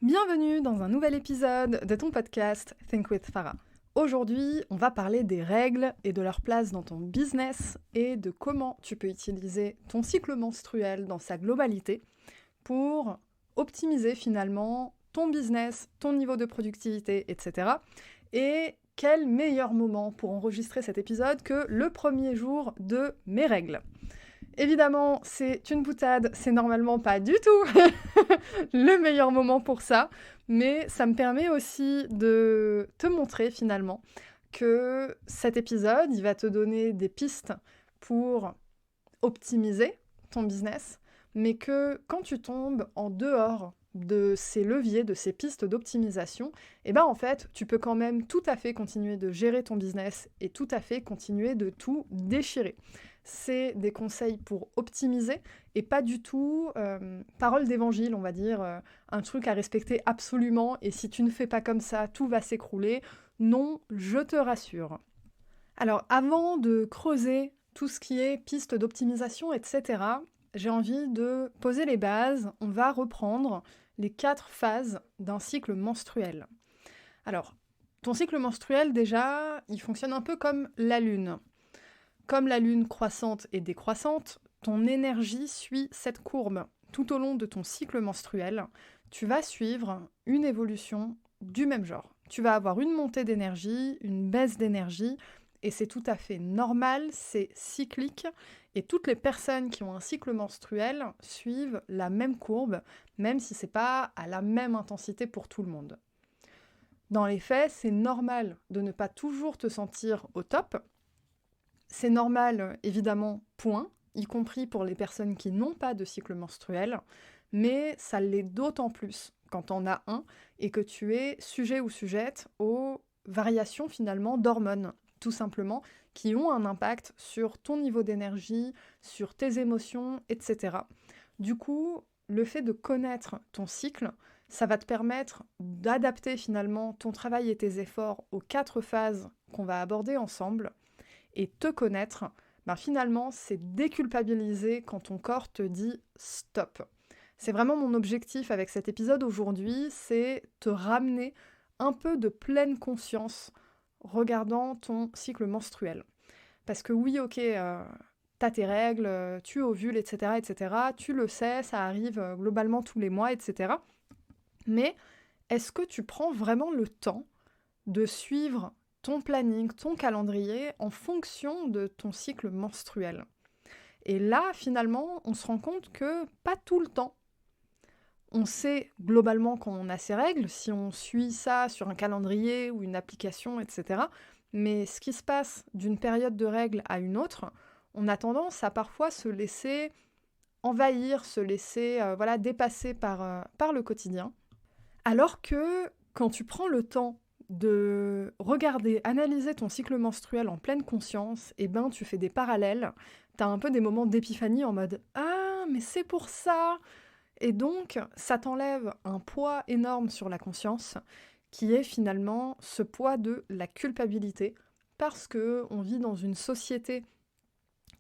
Bienvenue dans un nouvel épisode de ton podcast Think with Farah. Aujourd'hui, on va parler des règles et de leur place dans ton business et de comment tu peux utiliser ton cycle menstruel dans sa globalité pour optimiser finalement ton business, ton niveau de productivité, etc. Et quel meilleur moment pour enregistrer cet épisode que le premier jour de mes règles. Évidemment, c'est une boutade, c'est normalement pas du tout le meilleur moment pour ça, mais ça me permet aussi de te montrer finalement que cet épisode, il va te donner des pistes pour optimiser ton business, mais que quand tu tombes en dehors de ces leviers, de ces pistes d'optimisation, en fait, tu peux quand même tout à fait continuer de gérer ton business et tout à fait continuer de tout déchirer. C'est des conseils pour optimiser et pas du tout parole d'évangile, on va dire, un truc à respecter absolument et si tu ne fais pas comme ça, tout va s'écrouler. Non, je te rassure. Alors, avant de creuser tout ce qui est piste d'optimisation, etc., j'ai envie de poser les bases. On va reprendre les 4 phases d'un cycle menstruel. Alors, ton cycle menstruel, déjà, il fonctionne un peu comme la Lune. Comme la Lune croissante et décroissante, ton énergie suit cette courbe. Tout au long de ton cycle menstruel, tu vas suivre une évolution du même genre. Tu vas avoir une montée d'énergie, une baisse d'énergie, et c'est tout à fait normal, c'est cyclique, et toutes les personnes qui ont un cycle menstruel suivent la même courbe, même si c'est pas à la même intensité pour tout le monde. Dans les faits, c'est normal de ne pas toujours te sentir au top. C'est normal, évidemment, point, y compris pour les personnes qui n'ont pas de cycle menstruel, mais ça l'est d'autant plus quand on a un et que tu es sujet ou sujette aux variations finalement d'hormones, tout simplement, qui ont un impact sur ton niveau d'énergie, sur tes émotions, etc. Du coup, le fait de connaître ton cycle, ça va te permettre d'adapter finalement ton travail et tes efforts aux 4 phases qu'on va aborder ensemble. Et te connaître, finalement, c'est déculpabiliser quand ton corps te dit stop. C'est vraiment mon objectif avec cet épisode aujourd'hui, c'est te ramener un peu de pleine conscience regardant ton cycle menstruel. Parce que oui, ok, t'as tes règles, tu ovules, etc., tu le sais, ça arrive globalement tous les mois, etc. Mais est-ce que tu prends vraiment le temps de suivre ton planning, ton calendrier en fonction de ton cycle menstruel? Et là, finalement, on se rend compte que pas tout le temps. On sait globalement quand on a ses règles, si on suit ça sur un calendrier ou une application, etc. Mais ce qui se passe d'une période de règles à une autre, on a tendance à parfois se laisser envahir, se laisser dépasser par le quotidien. Alors que quand tu prends le temps de regarder, analyser ton cycle menstruel en pleine conscience, tu fais des parallèles, t'as un peu des moments d'épiphanie en mode « Ah, mais c'est pour ça !» Et donc, ça t'enlève un poids énorme sur la conscience, qui est finalement ce poids de la culpabilité, parce qu'on vit dans une société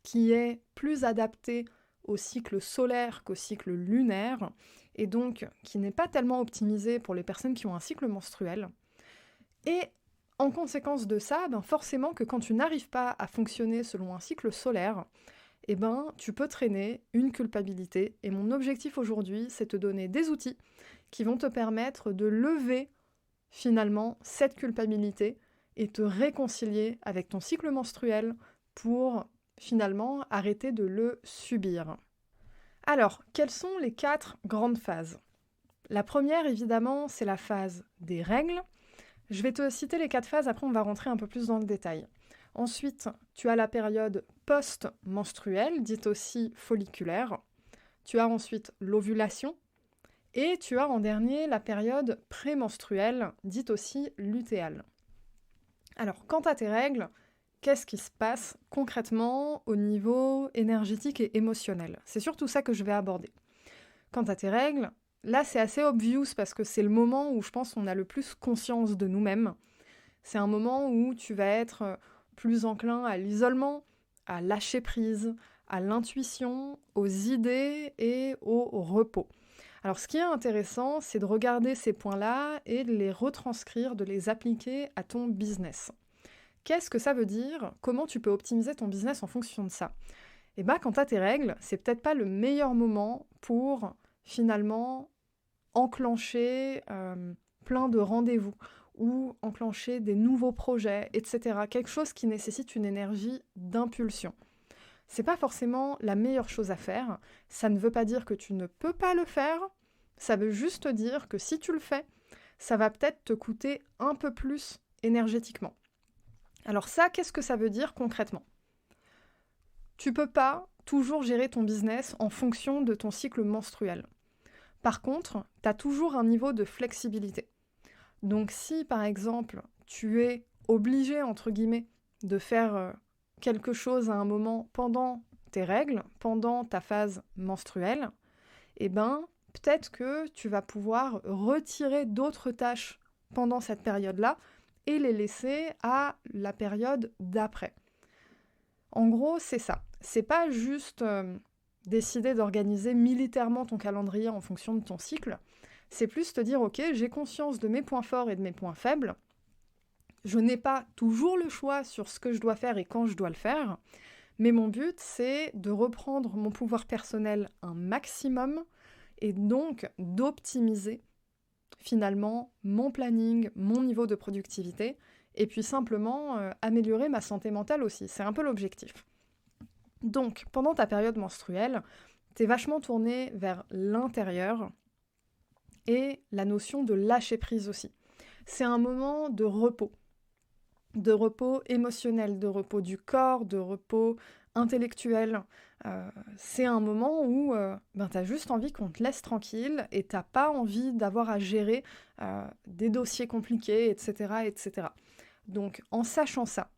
qui est plus adaptée au cycle solaire qu'au cycle lunaire, et donc qui n'est pas tellement optimisée pour les personnes qui ont un cycle menstruel. Et en conséquence de ça, forcément que quand tu n'arrives pas à fonctionner selon un cycle solaire, tu peux traîner une culpabilité. Et mon objectif aujourd'hui, c'est te donner des outils qui vont te permettre de lever finalement cette culpabilité et te réconcilier avec ton cycle menstruel pour finalement arrêter de le subir. Alors, quelles sont les 4 grandes phases ? La première, évidemment, c'est la phase des règles. Je vais te citer les 4 phases, après on va rentrer un peu plus dans le détail. Ensuite, tu as la période post-menstruelle, dite aussi folliculaire. Tu as ensuite l'ovulation. Et tu as en dernier la période prémenstruelle, dite aussi lutéale. Alors, quant à tes règles, qu'est-ce qui se passe concrètement au niveau énergétique et émotionnel ? C'est surtout ça que je vais aborder. Quant à tes règles, là c'est assez obvious parce que c'est le moment où je pense qu'on a le plus conscience de nous-mêmes. C'est un moment où tu vas être plus enclin à l'isolement, à lâcher prise, à l'intuition, aux idées et au repos. Alors ce qui est intéressant, c'est de regarder ces points-là et de les retranscrire, de les appliquer à ton business. Qu'est-ce que ça veut dire? Comment tu peux optimiser ton business en fonction de ça? Et bien, quand tu as tes règles, c'est peut-être pas le meilleur moment pour finalement enclencher plein de rendez-vous ou enclencher des nouveaux projets, etc. Quelque chose qui nécessite une énergie d'impulsion. C'est pas forcément la meilleure chose à faire. Ça ne veut pas dire que tu ne peux pas le faire. Ça veut juste dire que si tu le fais, ça va peut-être te coûter un peu plus énergétiquement. Alors ça, qu'est-ce que ça veut dire concrètement? Tu peux pas toujours gérer ton business en fonction de ton cycle menstruel. Par contre, tu as toujours un niveau de flexibilité. Donc si, par exemple, tu es obligé, entre guillemets, de faire quelque chose à un moment pendant tes règles, pendant ta phase menstruelle, eh ben, peut-être que tu vas pouvoir retirer d'autres tâches pendant cette période-là et les laisser à la période d'après. En gros, c'est ça. C'est pas juste décider d'organiser militairement ton calendrier en fonction de ton cycle. C'est plus te dire, ok, j'ai conscience de mes points forts et de mes points faibles. Je n'ai pas toujours le choix sur ce que je dois faire et quand je dois le faire. Mais mon but, c'est de reprendre mon pouvoir personnel un maximum et donc d'optimiser finalement mon planning, mon niveau de productivité et puis simplement améliorer ma santé mentale aussi. C'est un peu l'objectif. Donc, pendant ta période menstruelle, t'es vachement tourné vers l'intérieur et la notion de lâcher prise aussi. C'est un moment de repos émotionnel, de repos du corps, de repos intellectuel. C'est un moment où t'as juste envie qu'on te laisse tranquille et t'as pas envie d'avoir à gérer des dossiers compliqués, etc., etc. Donc, en sachant ça,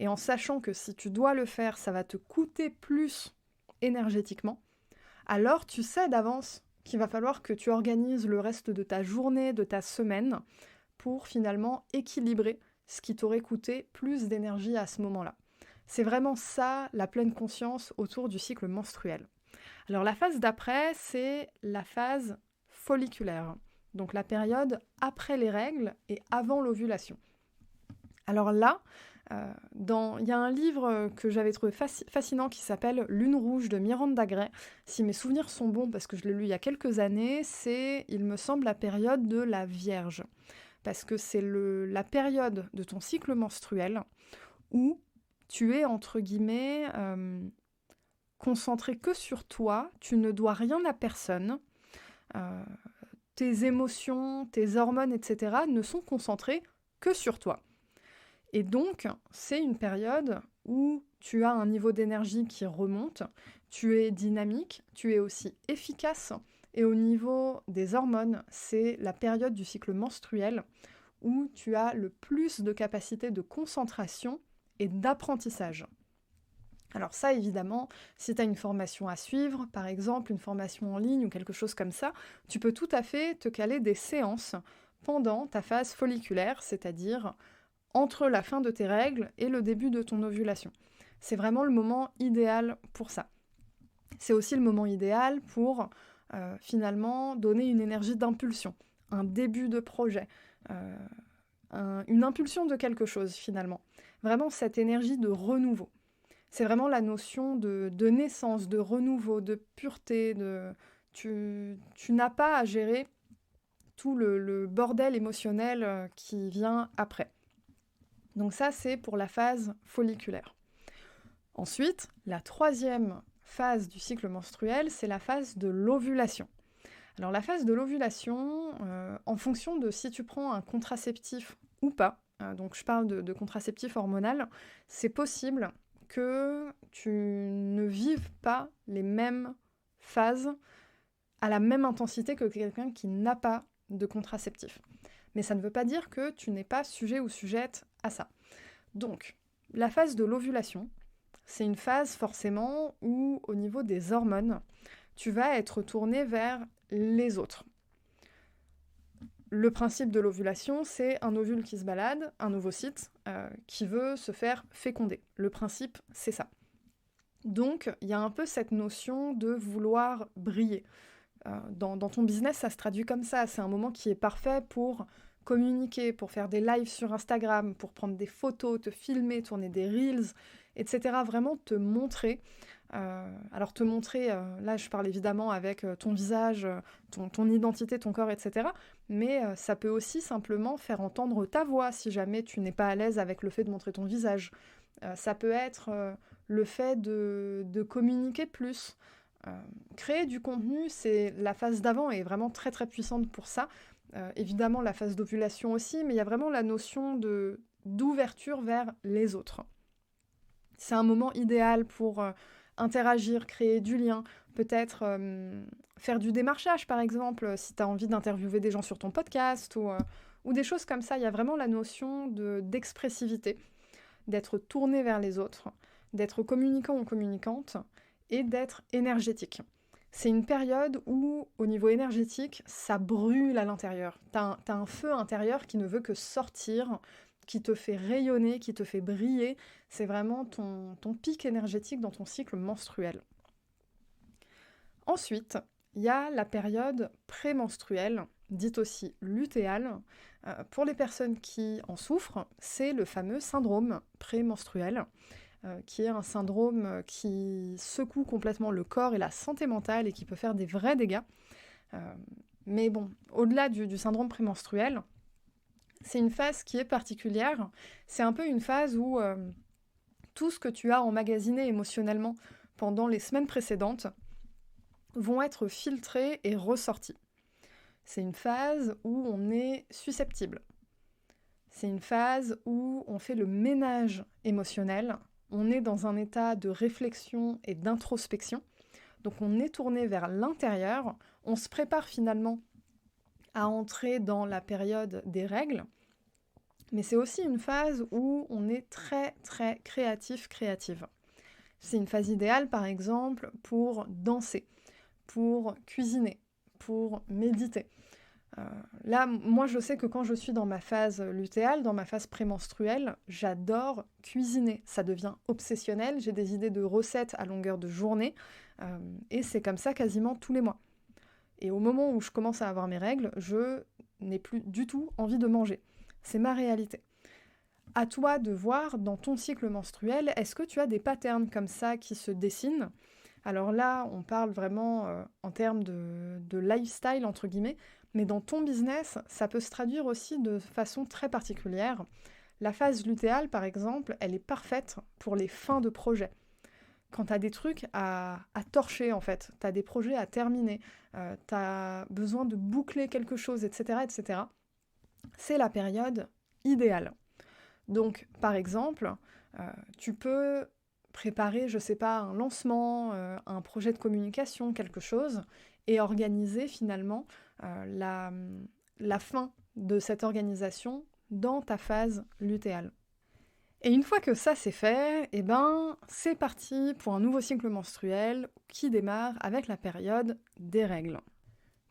et en sachant que si tu dois le faire, ça va te coûter plus énergétiquement, alors tu sais d'avance qu'il va falloir que tu organises le reste de ta journée, de ta semaine, pour finalement équilibrer ce qui t'aurait coûté plus d'énergie à ce moment-là. C'est vraiment ça, la pleine conscience autour du cycle menstruel. Alors la phase d'après, c'est la phase folliculaire, donc la période après les règles et avant l'ovulation. Alors là, il y a un livre que j'avais trouvé fascinant qui s'appelle Lune rouge de Miranda Gray. Si mes souvenirs sont bons, parce que je l'ai lu il y a quelques années, c'est, il me semble, la période de la Vierge. Parce que c'est la période de ton cycle menstruel où tu es, entre guillemets, concentré que sur toi, tu ne dois rien à personne. Tes émotions, tes hormones, etc. ne sont concentrées que sur toi. Et donc, c'est une période où tu as un niveau d'énergie qui remonte, tu es dynamique, tu es aussi efficace. Et au niveau des hormones, c'est la période du cycle menstruel où tu as le plus de capacité de concentration et d'apprentissage. Alors ça, évidemment, si tu as une formation à suivre, par exemple une formation en ligne ou quelque chose comme ça, tu peux tout à fait te caler des séances pendant ta phase folliculaire, c'est-à-dire entre la fin de tes règles et le début de ton ovulation. C'est vraiment le moment idéal pour ça. C'est aussi le moment idéal pour finalement donner une énergie d'impulsion, un début de projet, une impulsion de quelque chose finalement. Vraiment cette énergie de renouveau. C'est vraiment la notion de naissance, de renouveau, de pureté. Tu n'as pas à gérer tout le bordel émotionnel qui vient après. Donc ça, c'est pour la phase folliculaire. Ensuite, la troisième phase du cycle menstruel, c'est la phase de l'ovulation. Alors la phase de l'ovulation, en fonction de si tu prends un contraceptif ou pas, donc je parle de contraceptif hormonal, c'est possible que tu ne vives pas les mêmes phases à la même intensité que quelqu'un qui n'a pas de contraceptif. Mais ça ne veut pas dire que tu n'es pas sujet ou sujette à ça. Donc, la phase de l'ovulation, c'est une phase forcément où, au niveau des hormones, tu vas être tourné vers les autres. Le principe de l'ovulation, c'est un ovule qui se balade, un ovocyte qui veut se faire féconder. Le principe, c'est ça. Donc, il y a un peu cette notion de vouloir briller. Dans ton business, ça se traduit comme ça. C'est un moment qui est parfait pour communiquer, pour faire des lives sur Instagram, pour prendre des photos, te filmer, tourner des reels, etc. Vraiment te montrer. Alors te montrer, là je parle évidemment avec ton visage, ton identité, ton corps, etc. Mais ça peut aussi simplement faire entendre ta voix si jamais tu n'es pas à l'aise avec le fait de montrer ton visage. Ça peut être le fait de communiquer plus. Créer du contenu, c'est la phase d'avant est vraiment très très puissante pour ça. Évidemment la phase d'ovulation aussi, mais il y a vraiment la notion d'ouverture vers les autres. C'est un moment idéal pour interagir, créer du lien, peut-être faire du démarchage par exemple, si tu as envie d'interviewer des gens sur ton podcast ou des choses comme ça. Il y a vraiment la notion d'expressivité, d'être tourné vers les autres, d'être communicant ou communicante et d'être énergétique. C'est une période où, au niveau énergétique, ça brûle à l'intérieur. T'as un feu intérieur qui ne veut que sortir, qui te fait rayonner, qui te fait briller. C'est vraiment ton pic énergétique dans ton cycle menstruel. Ensuite, il y a la période prémenstruelle, dite aussi lutéale. Pour les personnes qui en souffrent, c'est le fameux syndrome prémenstruel, qui est un syndrome qui secoue complètement le corps et la santé mentale et qui peut faire des vrais dégâts. Mais bon, au-delà du syndrome prémenstruel, c'est une phase qui est particulière. C'est un peu une phase où tout ce que tu as emmagasiné émotionnellement pendant les semaines précédentes vont être filtrés et ressortis. C'est une phase où on est susceptible. C'est une phase où on fait le ménage émotionnel. On est dans un état de réflexion et d'introspection. Donc on est tourné vers l'intérieur. On se prépare finalement à entrer dans la période des règles. Mais c'est aussi une phase où on est très très créative. C'est une phase idéale par exemple pour danser, pour cuisiner, pour méditer. Là, moi je sais que quand je suis dans ma phase lutéale, dans ma phase prémenstruelle, j'adore cuisiner. Ça devient obsessionnel, j'ai des idées de recettes à longueur de journée, et c'est comme ça quasiment tous les mois. Et au moment où je commence à avoir mes règles, je n'ai plus du tout envie de manger. C'est ma réalité. À toi de voir dans ton cycle menstruel, est-ce que tu as des patterns comme ça qui se dessinent ? Alors là, on parle vraiment en termes de lifestyle, entre guillemets, mais dans ton business, ça peut se traduire aussi de façon très particulière. La phase lutéale, par exemple, elle est parfaite pour les fins de projet. Quand tu as des trucs à torcher, en fait, tu as des projets à terminer, tu as besoin de boucler quelque chose, etc., etc., c'est la période idéale. Donc, par exemple, tu peux préparer, je sais pas, un lancement, un projet de communication, quelque chose, et organiser finalement la fin de cette organisation dans ta phase lutéale. Et une fois que ça c'est fait, eh ben, c'est parti pour un nouveau cycle menstruel qui démarre avec la période des règles.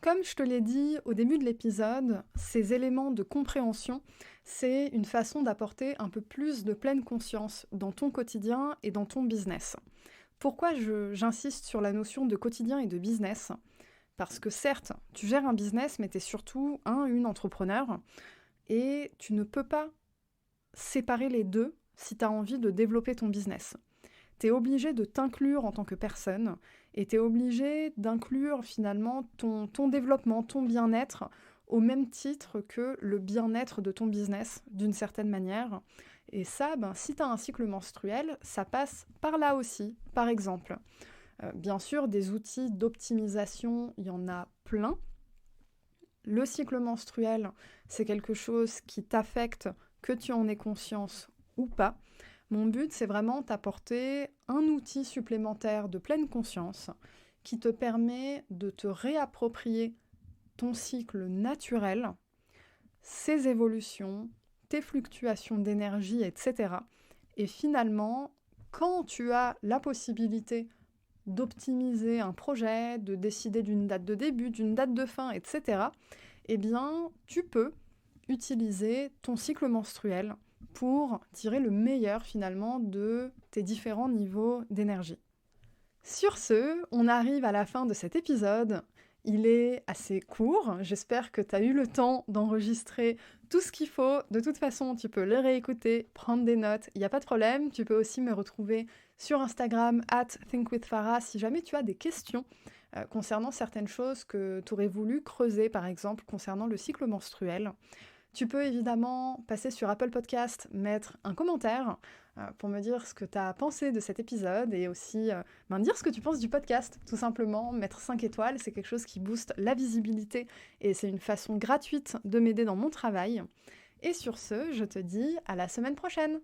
Comme je te l'ai dit au début de l'épisode, ces éléments de compréhension, c'est une façon d'apporter un peu plus de pleine conscience dans ton quotidien et dans ton business. Pourquoi j'insiste sur la notion de quotidien et de business ? Parce que certes, tu gères un business, mais tu es surtout une entrepreneur, et tu ne peux pas séparer les deux si tu as envie de développer ton business. Tu es obligé de t'inclure en tant que personne, et tu es obligé d'inclure finalement ton développement, ton bien-être, au même titre que le bien-être de ton business, d'une certaine manière. Et ça, si tu as un cycle menstruel, ça passe par là aussi, par exemple. Bien sûr, des outils d'optimisation, il y en a plein. Le cycle menstruel, c'est quelque chose qui t'affecte, que tu en aies conscience ou pas. Mon but, c'est vraiment t'apporter un outil supplémentaire de pleine conscience qui te permet de te réapproprier ton cycle naturel, ses évolutions, tes fluctuations d'énergie, etc. Et finalement, quand tu as la possibilité d'optimiser un projet, de décider d'une date de début, d'une date de fin, etc., eh bien, tu peux utiliser ton cycle menstruel pour tirer le meilleur finalement de tes différents niveaux d'énergie. Sur ce, on arrive à la fin de cet épisode. il est assez court. J'espère que tu as eu le temps d'enregistrer tout ce qu'il faut. De toute façon, tu peux le réécouter, prendre des notes, il n'y a pas de problème. Tu peux aussi me retrouver sur Instagram @thinkwithfarah si jamais tu as des questions concernant certaines choses que tu aurais voulu creuser, par exemple concernant le cycle menstruel. Tu peux évidemment passer sur Apple Podcast, mettre un commentaire pour me dire ce que tu as pensé de cet épisode et aussi dire ce que tu penses du podcast, tout simplement. Mettre 5 étoiles, c'est quelque chose qui booste la visibilité et c'est une façon gratuite de m'aider dans mon travail. Et sur ce, je te dis à la semaine prochaine.